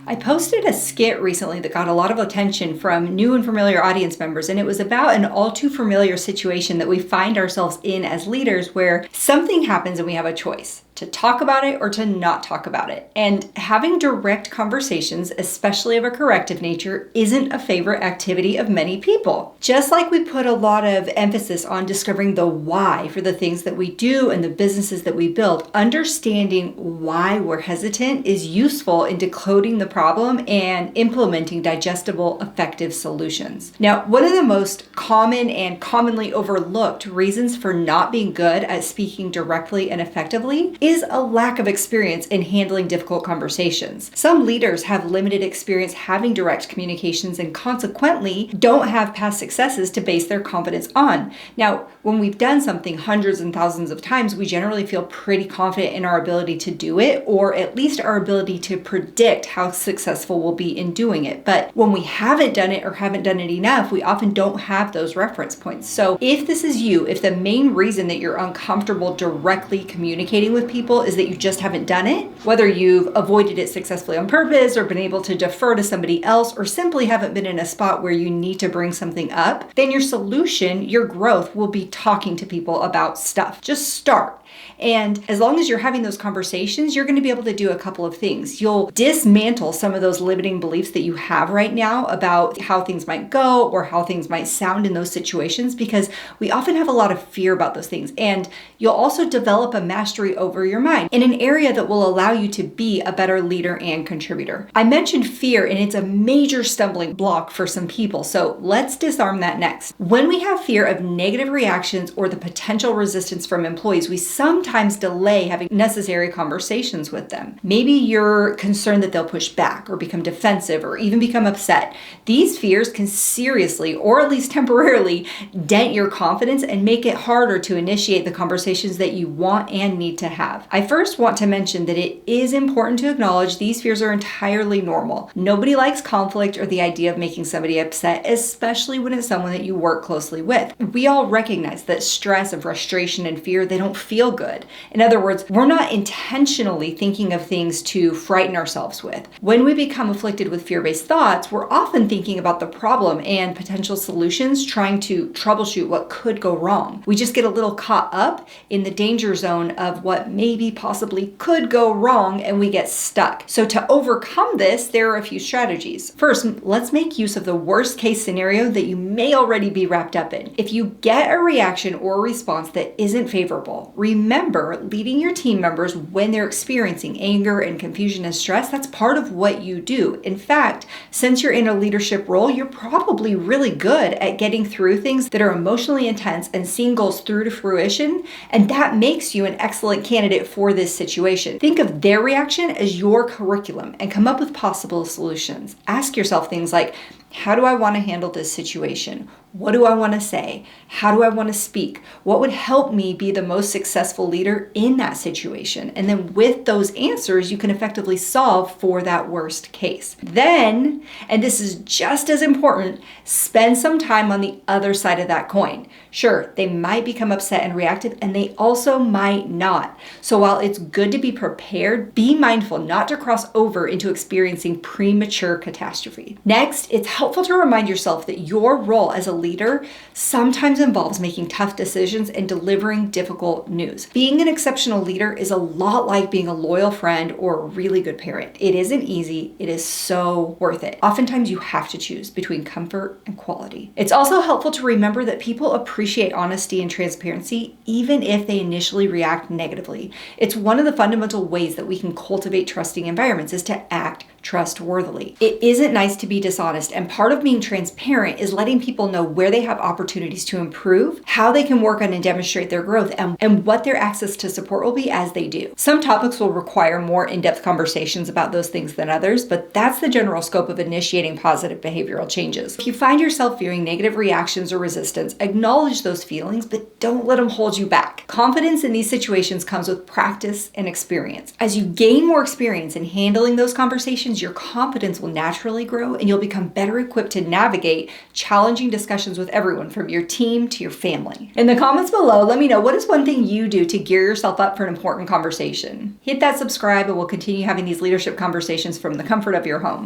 I posted a skit recently that got a lot of attention from new and familiar audience members, and it was about an all too familiar situation that we find ourselves in as leaders where something happens and we have a choice to talk about it or to not talk about it. And having direct conversations, especially of a corrective nature, isn't a favorite activity of many people. Just like we put a lot of emphasis on discovering the why for the things that we do and the businesses that we build, understanding why we're hesitant is useful in decoding the problem and implementing digestible, effective solutions. Now, one of the most common and commonly overlooked reasons for not being good at speaking directly and effectively is a lack of experience in handling difficult conversations. Some leaders have limited experience having direct communications and consequently don't have past successes to base their confidence on. Now, when we've done something hundreds and thousands of times, we generally feel pretty confident in our ability to do it, or at least our ability to predict how successful we'll be in doing it. But when we haven't done it or haven't done it enough, we often don't have those reference points. So if this is you, if the main reason that you're uncomfortable directly communicating with people is that you just haven't done it, whether you've avoided it successfully on purpose or been able to defer to somebody else or simply haven't been in a spot where you need to bring something up, then your solution, your growth will be talking to people about stuff. Just start. And as long as you're having those conversations, you're going to be able to do a couple of things. You'll dismantle some of those limiting beliefs that you have right now about how things might go or how things might sound in those situations, because we often have a lot of fear about those things. And you'll also develop a mastery over your mind in an area that will allow you to be a better leader and contributor. I mentioned fear, and it's a major stumbling block for some people. So let's disarm that next. When we have fear of negative reactions or the potential resistance from employees, we sometimes delay having necessary conversations with them. Maybe you're concerned that they'll push back or become defensive or even become upset. These fears can seriously, or at least temporarily, dent your confidence and make it harder to initiate the conversations that you want and need to have. I first want to mention that it is important to acknowledge these fears are entirely normal. Nobody likes conflict or the idea of making somebody upset, especially when it's someone that you work closely with. We all recognize that stress and frustration and fear, they don't feel good. In other words, we're not intentionally thinking of things to frighten ourselves with. When we become afflicted with fear-based thoughts, we're often thinking about the problem and potential solutions, trying to troubleshoot what could go wrong. We just get a little caught up in the danger zone of what maybe possibly could go wrong, and we get stuck. So to overcome this, there are a few strategies. First, let's make use of the worst case scenario that you may already be wrapped up in. If you get a reaction or a response that isn't favorable, remember, leading your team members when they're experiencing anger and confusion and stress, that's part of what you do. In fact, since you're in a leadership role, you're probably really good at getting through things that are emotionally intense and seeing goals through to fruition, and that makes you an excellent candidate for this situation. Think of their reaction as your curriculum and come up with possible solutions. Ask yourself things like, how do I want to handle this situation? What do I want to say? How do I want to speak? What would help me be the most successful leader in that situation? And then with those answers, you can effectively solve for that worst case. Then, and this is just as important, spend some time on the other side of that coin. Sure, they might become upset and reactive, and they also might not. So while it's good to be prepared, be mindful not to cross over into experiencing premature catastrophe. Next, it's helpful to remind yourself that your role as a leader sometimes involves making tough decisions and delivering difficult news. Being an exceptional leader is a lot like being a loyal friend or a really good parent. It isn't easy. It is so worth it. Oftentimes you have to choose between comfort and quality. It's also helpful to remember that people appreciate honesty and transparency, even if they initially react negatively. It's one of the fundamental ways that we can cultivate trusting environments is to act trustworthily. It isn't nice to be dishonest, and part of being transparent is letting people know where they have opportunities to improve, how they can work on and demonstrate their growth, and what their access to support will be as they do. Some topics will require more in-depth conversations about those things than others, but that's the general scope of initiating positive behavioral changes. If you find yourself fearing negative reactions or resistance, acknowledge those feelings, but don't let them hold you back. Confidence in these situations comes with practice and experience. As you gain more experience in handling those conversations, happens, your confidence will naturally grow and you'll become better equipped to navigate challenging discussions with everyone from your team to your family. In the comments below, let me know, what is one thing you do to gear yourself up for an important conversation? Hit that subscribe and we'll continue having these leadership conversations from the comfort of your home.